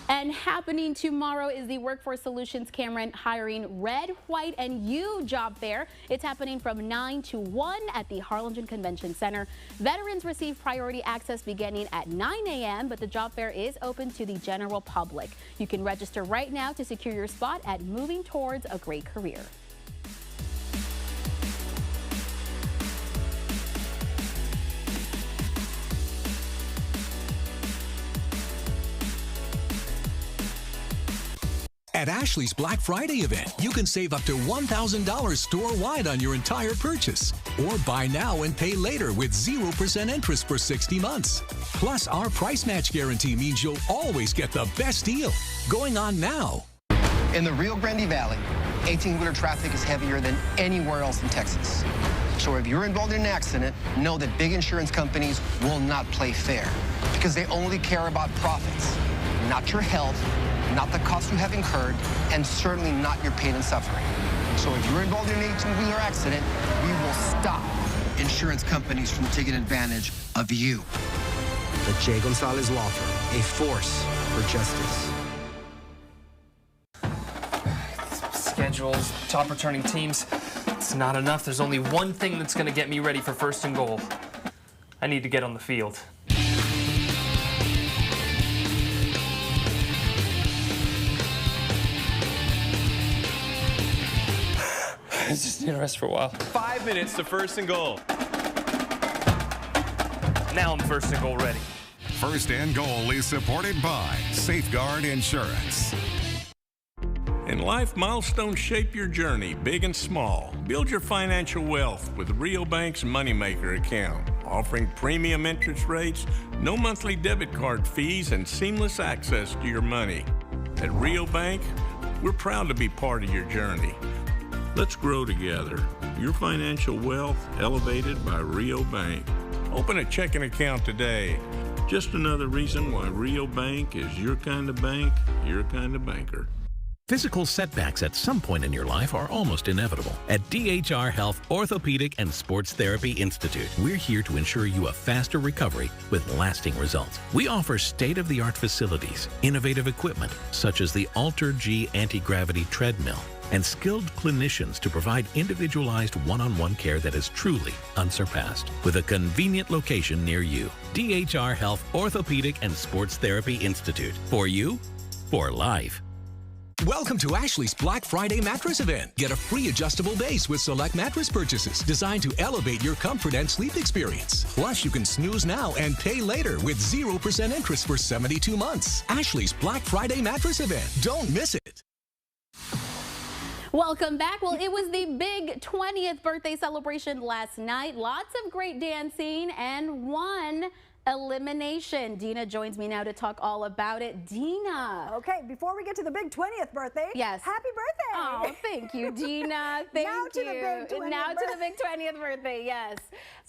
And happening tomorrow is the Workforce Solutions Cameron hiring Red, White, and You job fair. It's happening from 9 to 1 at the Harlingen Convention Center. Veterans receive priority access beginning at 9 a.m., but the job fair is open to the general public. You can register right now to secure your spot at Moving Towards a Great Career. At Ashley's Black Friday event, you can save up to $1,000 store-wide on your entire purchase. Or buy now and pay later with 0% interest for 60 months. Plus, our price match guarantee means you'll always get the best deal. Going on now. In the Rio Grande Valley, 18-wheeler traffic is heavier than anywhere else in Texas. So if you're involved in an accident, know that big insurance companies will not play fair because they only care about profits, not your health, not the cost you have incurred, and certainly not your pain and suffering. So if you're involved in an 18-wheeler accident, we will stop insurance companies from taking advantage of you. The J. Gonzalez Law Firm, a force for justice. Schedules, top returning teams. It's not enough. There's only one thing that's going to get me ready for first and goal. I need to get on the field. I just need to rest for a while. 5 minutes to first and goal. Now I'm first and goal ready. First and Goal is supported by Safeguard Insurance. In life, milestones shape your journey, big and small. Build your financial wealth with Rio Bank's Moneymaker account, offering premium interest rates, no monthly debit card fees, and seamless access to your money. At Rio Bank, we're proud to be part of your journey. Let's grow together. Your financial wealth elevated by Rio Bank. Open a checking account today. Just another reason why Rio Bank is your kind of bank, your kind of banker. Physical setbacks at some point in your life are almost inevitable. At DHR Health Orthopedic and Sports Therapy Institute, we're here to ensure you a faster recovery with lasting results. We offer state-of-the-art facilities, innovative equipment such as the Alter-G anti-gravity treadmill, and skilled clinicians to provide individualized one-on-one care that is truly unsurpassed. With a convenient location near you, DHR Health Orthopedic and Sports Therapy Institute. For you, for life. Welcome to Ashley's Black Friday mattress event. Get a free adjustable base with select mattress purchases designed to elevate your comfort and sleep experience. Plus, you can snooze now and pay later with 0% interest for 72 months. Ashley's Black Friday mattress event. Don't miss it. Welcome back. Well, it was the big 20th birthday celebration last night. Lots of great dancing and one elimination. Dina joins me now to talk all about it. Dina. Okay, before we get to the big 20th birthday, yes. Happy birthday. Oh, thank you, Dina. Thank now you. To the big 20th now to the big 20th birthday, yes.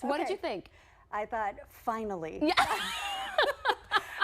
So what did you think? I thought, finally. Yeah.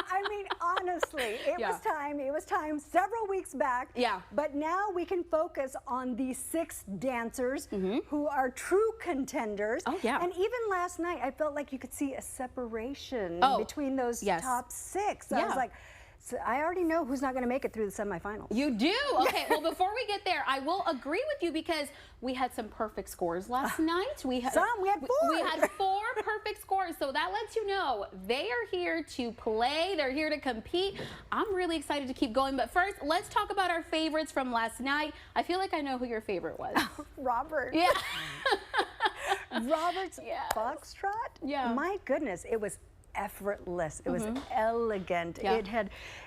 I mean, honestly, it was time. It was time several weeks back. Yeah. But now we can focus on the 6 dancers who are true contenders. Oh, yeah. And even last night, I felt like you could see a separation between those top 6. So I was like, so I already know who's not going to make it through the semifinals. You do? Okay, well, before we get there, I will agree with you because we had some perfect scores last night. We had 4. We had 4 perfect scores, so that lets you know they are here to play. They're here to compete. I'm really excited to keep going, but first, let's talk about our favorites from last night. I feel like I know who your favorite was. Robert. Yeah. Robert's foxtrot? Yeah. My goodness, it was effortless. It was elegant. Yeah.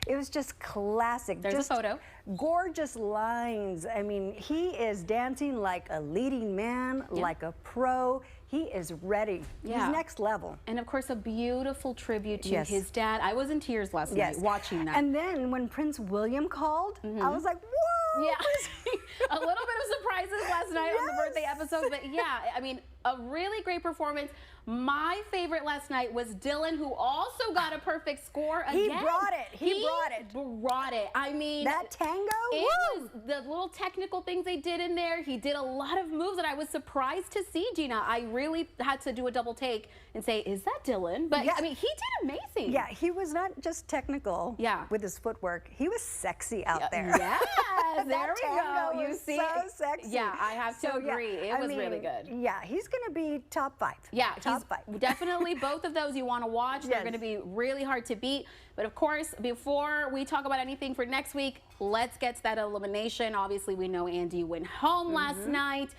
It was just classic. There's just a photo. Gorgeous lines. I mean, he is dancing like a leading man, like a pro. He is ready. He's next level. And of course, a beautiful tribute to his dad. I was in tears last night watching that. And then when Prince William called, I was like, whoa! Yeah. A little bit of surprises last night on the birthday episode, but yeah, I mean, a really great performance. My favorite last night was Dylan, who also got a perfect score again. He brought it. He brought it. I mean, that tango? It was the little technical things they did in there. He did a lot of moves that I was surprised to see, Gina. I really had to do a double take and say, is that Dylan? But I mean, he did amazing. Yeah, he was not just technical with his footwork. He was sexy out there. Yes, there we go. You see? So sexy. Yeah, I have to agree. It was really good. Yeah, he's going to be top 5. Yeah, top 5. Definitely both of those you want to watch. They're going to be really hard to beat. But of course, before we talk about anything for next week, let's get to that elimination. Obviously, we know Andy went home last night.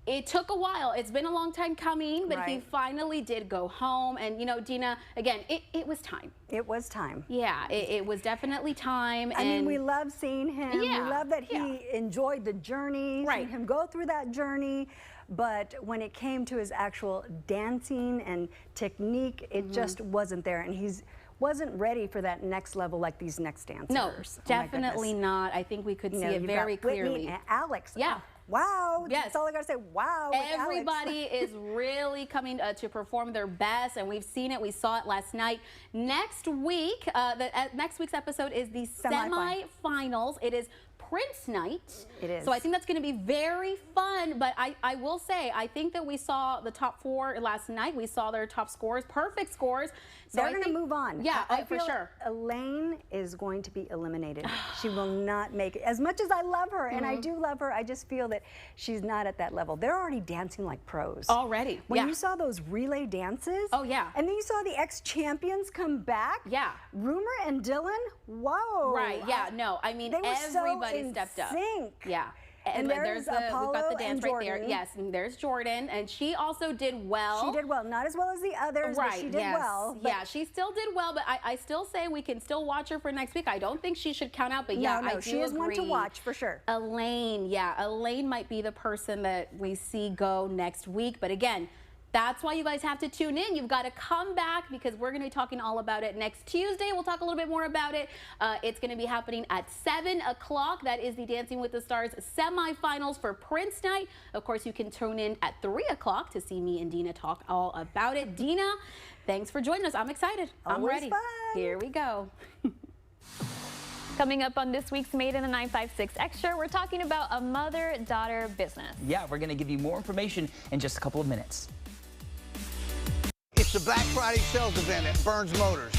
It took a while. It's been a long time coming, but he finally did go home. And, you know, Dina, again, it was time. It was time. Yeah, it was definitely time. I mean, we love seeing him. Yeah, we love that he enjoyed the journey, seeing him go through that journey. But when it came to his actual dancing and technique, it just wasn't there. And he's wasn't ready for that next level like these next dancers. No, definitely not. I think we could see it very clearly. Whitney and Alex. Yeah. Wow. Yes. That's all I got to say. Wow. Everybody is really coming to perform their best, and we've seen it. We saw it last night. Next week, next week's episode is the semi-finals. It is Prince night. It is. So I think that's going to be very fun. But I will say, I think that we saw the top 4 last night. We saw their top scores, perfect scores. So they're going to move on. Yeah, I for feel sure. Elaine is going to be eliminated. She will not make it. As much as I love her, and I do love her, I just feel that she's not at that level. They're already dancing like pros. Already. When you saw those relay dances. Oh, yeah. And then you saw the ex-champions come back. Yeah. Rumor and Dylan, whoa. Right, yeah, no. I mean, everybody stepped up. Sync. Yeah. And there's Apollo, we've got the dance and right there. Yes, and there's Jordan, and she also did well. She did well, not as well as the others, but she did well. But yeah, she still did well, but I still say we can still watch her for next week. I don't think she should count out, but yeah, no, I do she is agree. one to watch for sure. Elaine, Elaine might be the person that we see go next week, but again, that's why you guys have to tune in. You've got to come back because we're going to be talking all about it next Tuesday. We'll talk a little bit more about it. It's going to be happening at 7 o'clock. That is the Dancing with the Stars semifinals for Prince Night. Of course, you can tune in at 3 o'clock to see me and Dina talk all about it. Dina, thanks for joining us. I'm excited. I'm ready. Fun. Here we go. Coming up on this week's Made in the 956 Extra, we're talking about a mother-daughter business. Yeah, we're going to give you more information in just a couple of minutes. It's the Black Friday sales event at Burns Motors.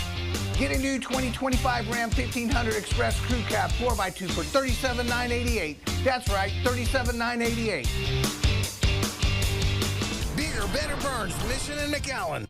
Get a new 2025 Ram 1500 Express Crew Cab 4x2 for $37,988. That's right, $37,988. Bigger, better Burns, Mission and McAllen.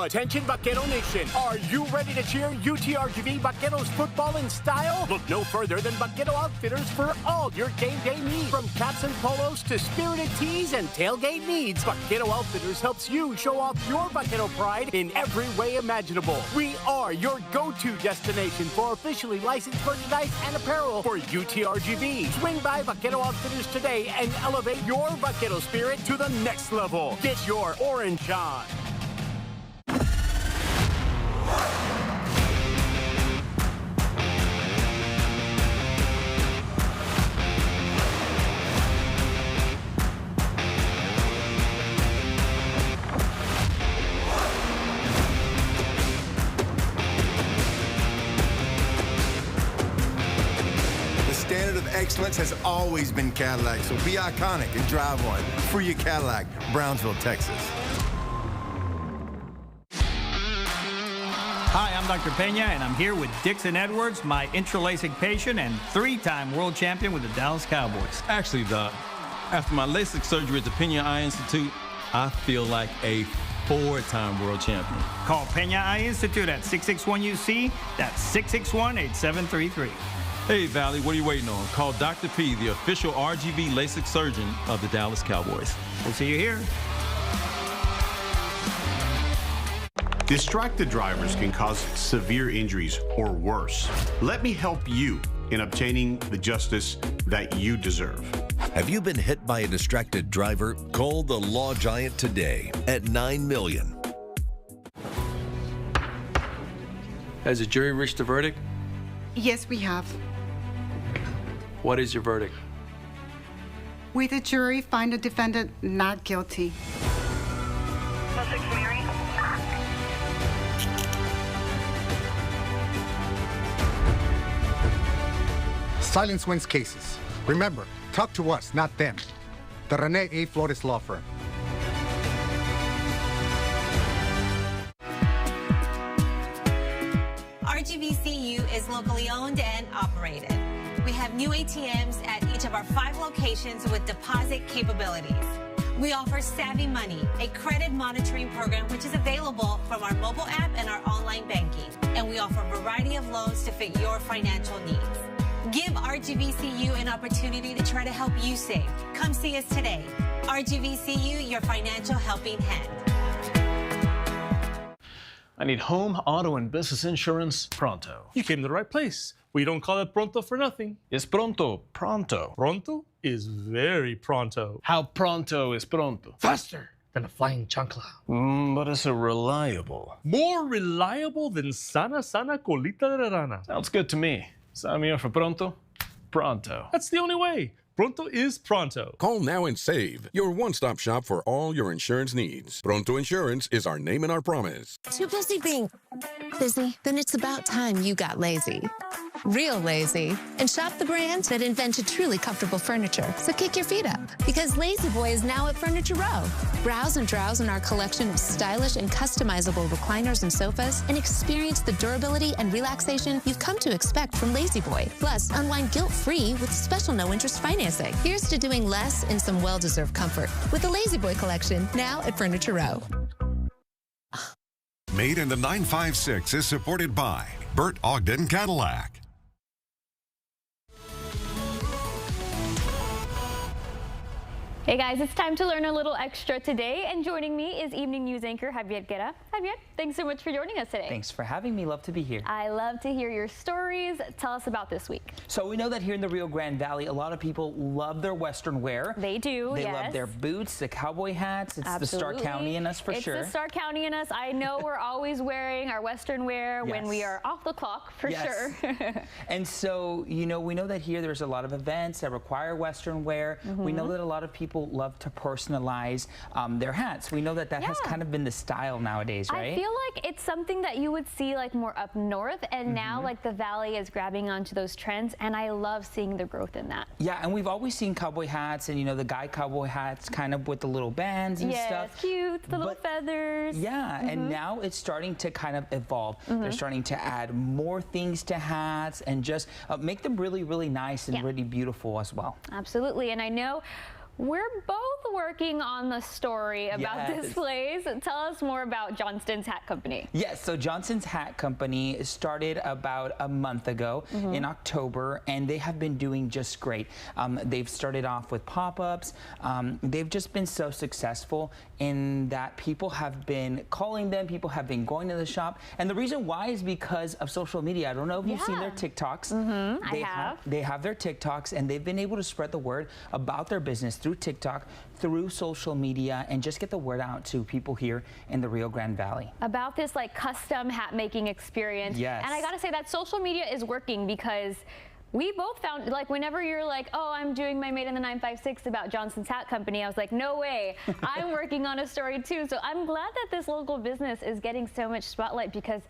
Attention Vaquero Nation, are you ready to cheer UTRGV Vaqueros football in style? Look no further than Vaquero Outfitters for all your game day needs. From caps and polos to spirited tees and tailgate needs, Vaquero Outfitters helps you show off your Vaquero pride in every way imaginable. We are your go-to destination for officially licensed merchandise and apparel for UTRGV. Swing by Vaquero Outfitters today and elevate your Vaquero spirit to the next level. Get your orange on. Excellence has always been Cadillac, so be iconic and drive one. Free your Cadillac, Brownsville, Texas. Hi, I'm Dr. Pena, and I'm here with Dixon Edwards, my intraLASIK patient and 3-time world champion with the Dallas Cowboys. Actually, Doc, after my LASIK surgery at the Pena Eye Institute, I feel like a 4-time world champion. Call Pena Eye Institute at 661-UC. That's 661-8733. Hey, Valley, what are you waiting on? Call Dr. P, the official RGV LASIK surgeon of the Dallas Cowboys. We'll see you here. Distracted drivers can cause severe injuries or worse. Let me help you in obtaining the justice that you deserve. Have you been hit by a distracted driver? Call the Law Giant today at 9 million. Has the jury reached a verdict? Yes, we have. What is your verdict? We, the jury, find the defendant not guilty. Silence wins cases. Remember, talk to us, not them. The Rene A. Flores Law Firm. RGVCU is locally owned and operated. We have new ATMs at each of our 5 locations with deposit capabilities. We offer Savvy Money, a credit monitoring program which is available from our mobile app and our online banking. And we offer a variety of loans to fit your financial needs. Give RGVCU an opportunity to try to help you save. Come see us today. RGVCU, your financial helping hand. I need home, auto, and business insurance pronto. You came to the right place. We don't call it pronto for nothing. It's pronto. Pronto. Pronto is very pronto. How pronto is pronto? Faster than a flying chancla. But it's a reliable. More reliable than sana colita de rana. Sounds good to me. Sign me up for pronto. Pronto. That's the only way. Pronto is pronto. Call now and save. Your one-stop shop for all your insurance needs. Pronto Insurance is our name and our promise. Too busy being busy? Then it's about time you got lazy. Real lazy. And shop the brand that invented truly comfortable furniture. So kick your feet up. Because Lazy Boy is now at Furniture Row. Browse and drowse in our collection of stylish and customizable recliners and sofas and experience the durability and relaxation you've come to expect from Lazy Boy. Plus, unwind guilt-free with special no-interest financing. Here's to doing less in some well-deserved comfort with the Lazy Boy collection, now at Furniture Row. Made in the 956 is supported by Burt Ogden Cadillac. Hey guys, it's time to learn a little extra today, and joining me is evening news anchor Javier Guerra. Javier, thanks so much for joining us today. Thanks for having me. Love to be here. I love to hear your stories. Tell us about this week. So we know that here in the Rio Grande Valley, a lot of people love their Western wear. They do, They yes. love their boots, the cowboy hats. It's the Star County in us for sure. It's the Star County in us. I know we're always wearing our Western wear when we are off the clock, for sure. And so, you know, we know that here there's a lot of events that require Western wear. We know that a lot of people love to personalize their hats. We know that that has kind of been the style nowadays, right? I feel like it's something that you would see like more up north, and now like the Valley is grabbing onto those trends, and I love seeing the growth in that. Yeah, and we've always seen cowboy hats, and you know, the guy cowboy hats kind of with the little bands and stuff. Yes, cute, the little feathers. Yeah, and now it's starting to kind of evolve. They're starting to add more things to hats and just make them really, really nice and really beautiful as well. Absolutely, and I know we're both working on the story about this place. Tell us more about Johnston's Hat Company. Yes, so Johnston's Hat Company started about a month ago in October, and they have been doing just great. They've started off with pop-ups. They've just been so successful in that people have been calling them, people have been going to the shop, and the reason why is because of social media. I don't know if you've seen their TikToks. I have. They have their TikToks, and they've been able to spread the word about their business through TikTok, through social media, and just get the word out to people here in the Rio Grande Valley. About this like custom hat making experience. Yes. And I gotta say that social media is working, because we both found, like, whenever you're like, oh, I'm doing my Made in the 956 about Johnston's Hat Company, I was like, no way, I'm working on a story too. So I'm glad that this local business is getting so much spotlight, because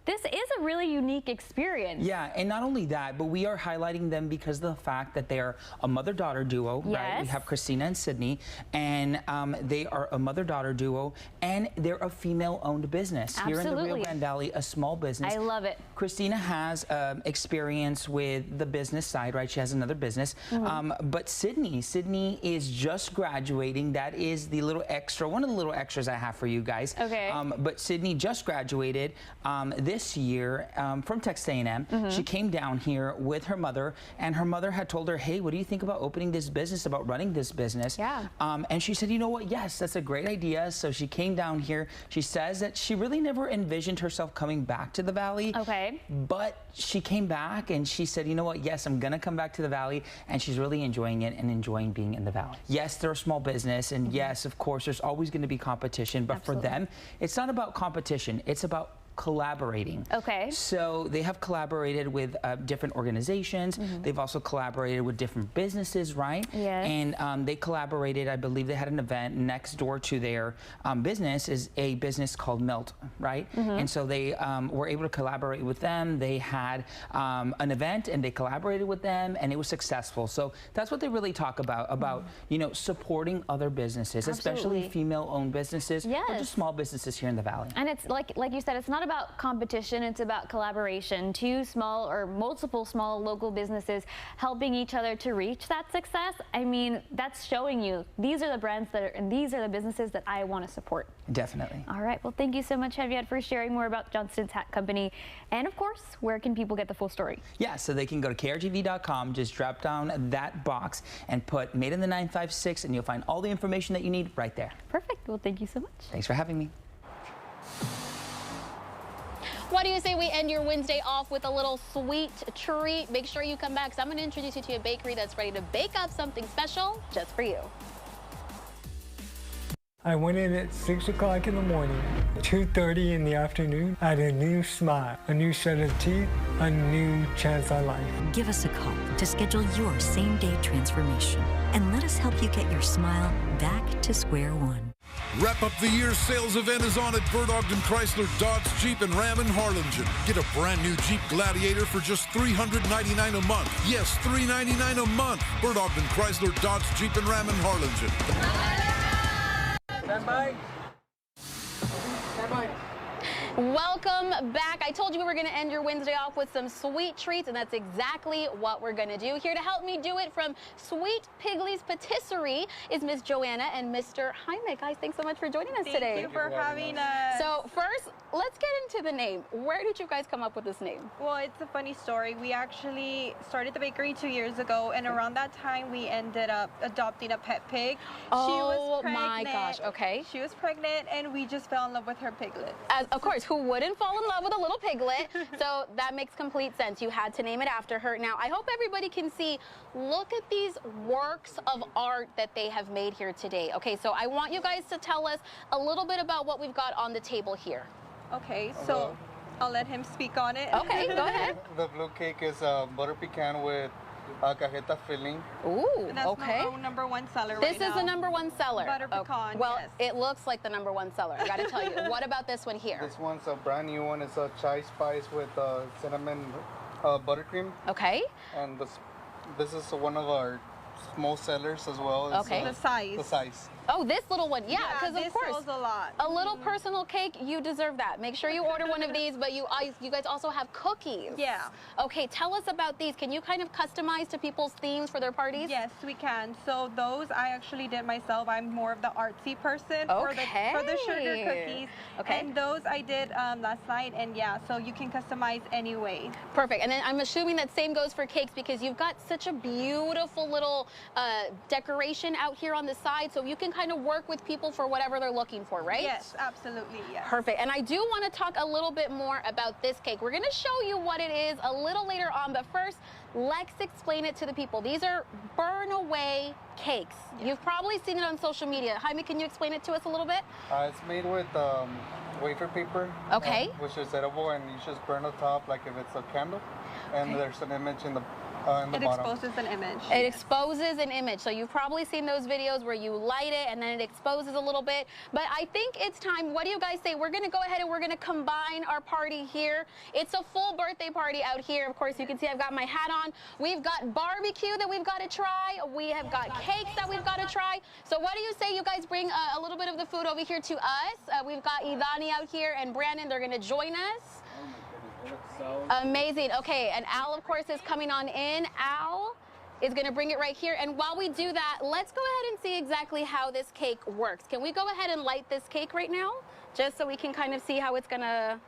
this is a really unique experience. Yeah, and not only that, but we are highlighting them because of the fact that they are a mother-daughter duo, right? We have Christina and Sydney, and they are a mother-daughter duo, and they're a female-owned business here in the Rio Grande Valley, a small business. I love it. Christina has experience with the business side, right? She has another business. But Sydney is just graduating. That is the little extra, one of the little extras I have for you guys. Okay. But Sydney just graduated this year from Texas A&M. She came down here with her mother, and her mother had told her, hey, what do you think about opening this business, about running this business? Yeah. And she said, you know what, yes, that's a great idea. So she came down here. She says that she really never envisioned herself coming back to the Valley. Okay. But she came back and she said, you know what, yes, I'm gonna come back to the Valley, and she's really enjoying it and enjoying being in the Valley. Yes, they're a small business, and yes, of course, there's always gonna be competition, but for them, it's not about competition, it's about collaborating. Okay. So they have collaborated with different organizations. They've also collaborated with different businesses, right? Yes. And they collaborated, I believe they had an event next door to their business is a business called Melt, right? And so they were able to collaborate with them. They had an event and they collaborated with them, and it was successful. So that's what they really talk about, you know, supporting other businesses, especially female-owned businesses, or just small businesses here in the Valley. And it's like you said, it's not about competition, it's about collaboration. Two small or multiple small local businesses helping each other to reach that success. I mean, that's showing you these are the brands that are, and these are the businesses that I want to support. Definitely. All right, well, thank you so much, Javier, for sharing more about Johnston's Hat Company. And of course, where can people get the full story? Yeah, so they can go to krgv.com, just drop down that box and put Made in the 956, and you'll find all the information that you need right there. Perfect. Well, thank you so much. Thanks for having me. What do you say we end your Wednesday off with a little sweet treat? Make sure you come back, because I'm going to introduce you to a bakery that's ready to bake up something special just for you. I went in at 6 o'clock in the morning, 2:30 in the afternoon. I had a new smile, a new set of teeth, a new chance at life. Give us a call to schedule your same-day transformation, and let us help you get your smile back to square one. Wrap up the year's sales event is on at Bert Ogden Chrysler, Dodge, Jeep, and Ram in Harlingen. Get a brand new Jeep Gladiator for just $399 a month. Yes, $399 a month. Bert Ogden Chrysler, Dodge, Jeep, and Ram in Harlingen. Stand by. Stand by. Welcome back. I told you we were going to end your Wednesday off with some sweet treats, and that's exactly what we're going to do. Here to help me do it from Sweet Piggly's Patisserie is Miss Joanna and Mr. Jaime. Guys, thanks so much for joining us today. Thank you for having us. So first, let's get into the name. Where did you guys come up with this name? Well, it's a funny story. We actually started the bakery 2 years ago, and around that time, we ended up adopting a pet pig. Oh my gosh, okay. She was pregnant, and we just fell in love with her piglet. Of course, who wouldn't fall in love with a little piglet? So that makes complete sense. You had to name it after her. Now, I hope everybody can see, look at these works of art that they have made here today. Okay, so I want you guys to tell us a little bit about what we've got on the table here. Okay, so I'll let him speak on it. Okay, go ahead. The blue cake is a butter pecan with cajeta filling. Ooh, and that's okay. number one seller This right is now. the number one seller. Butter pecan, Well, yes. it looks like the number one seller. I got to tell you. What about this one here? This one's a brand new one. It's a chai spice with cinnamon buttercream. Okay. And this is one of our small sellers as well. It's, Okay. The size. The size. Oh, this little one. Yeah, because this of course. sells a lot. A little personal cake, you deserve that. Make sure you order one of these, but you guys also have cookies. Yeah. Okay, tell us about these. Can you kind of customize to people's themes for their parties? Yes, we can. So those I actually did myself. I'm more of the artsy person Okay. for the sugar cookies. Okay. And those I did last night, and yeah, so you can customize any way. Perfect. And then I'm assuming that same goes for cakes because you've got such a beautiful little decoration out here on the side, so you can kind of work with people for whatever they're looking for, right? Yes, absolutely, yes. Perfect. And I do want to talk a little bit more about this cake. We're going to show you what it is a little later on, but first, let's explain it to the people. These are burn-away cakes. You've probably seen it on social media. Jaime, can you explain it to us a little bit? It's made with wafer paper. Okay. Which is edible, and you just burn the top like if it's a candle. And there's an image in the It bottom. exposes an image. It exposes an image. So you've probably seen those videos where you light it and then it exposes a little bit. But I think it's time. What do you guys say? We're going to go ahead and we're going to combine our party here. It's a full birthday party out here. Of course, you can see I've got my hat on. We've got barbecue that we've got to try. We have got cakes that we've got to try. So what do you say you guys bring a little bit of the food over here to us? We've got Idani out here and Brandon. They're going to join us. Amazing. Okay, and Al, of course, is coming on in. Al is going to bring it right here. And while we do that, let's go ahead and see exactly how this cake works. Can we go ahead and light this cake right now? Just so we can kind of see how it's gonna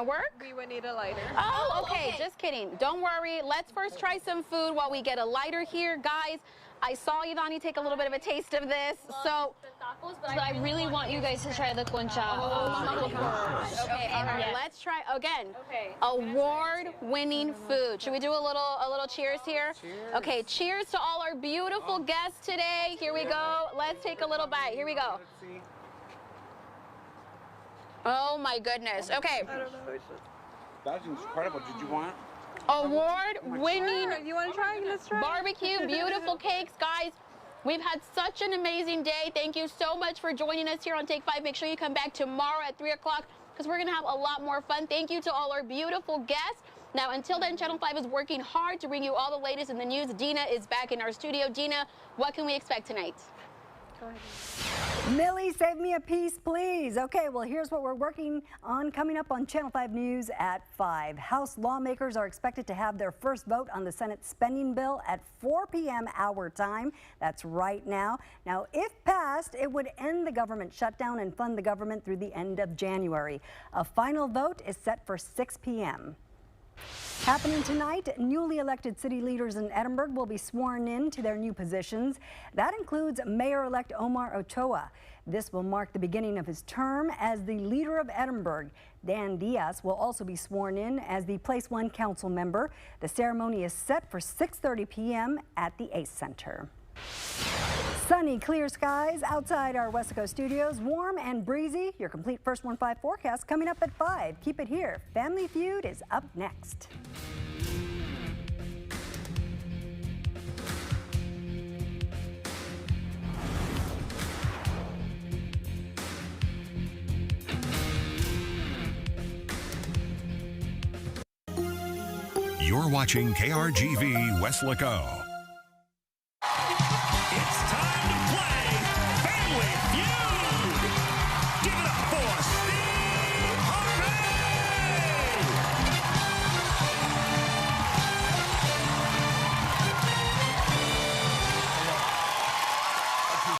work? We would need a lighter. Oh, okay. Just kidding. Don't worry. Let's first try some food while we get a lighter here. Guys, I saw Ivani take a little bit of a taste of this. So I really want you guys to try the concha. Okay, all right, let's try again. Okay. Award-winning food. Should we do a little cheers here? Cheers. Okay, cheers to all our beautiful guests today. Here we go. Let's take a little bite. Here we go. Oh my goodness. Okay. That's incredible. Did you want? Award-winning. Sure. You want to try? Let's try. Barbecue, beautiful cakes, guys. We've had such an amazing day. Thank you so much for joining us here on Take 5. Make sure you come back tomorrow at 3 o'clock because we're going to have a lot more fun. Thank you to all our beautiful guests. Now, until then, Channel 5 is working hard to bring you all the latest in the news. Dina is back in our studio. Dina, what can we expect tonight? Go ahead. Millie, save me a piece, please. Okay, well, here's what we're working on coming up on Channel 5 News at 5. House lawmakers are expected to have their first vote on the Senate spending bill at 4 p.m. our time. That's right now. Now, if passed, it would end the government shutdown and fund the government through the end of January. A final vote is set for 6 p.m. Happening tonight, newly elected city leaders in Edinburg will be sworn in to their new positions. That includes Mayor-elect Omar Ochoa. This will mark the beginning of his term as the leader of Edinburg. Dan Diaz will also be sworn in as the Place One council member. The ceremony is set for 6:30 p.m. at the ACE Center. Sunny, clear skies outside our Westaco studios, warm and breezy. Your complete First 1-5 forecast coming up at 5. Keep it here. Family Feud is up next. You're watching KRGV Westlaco.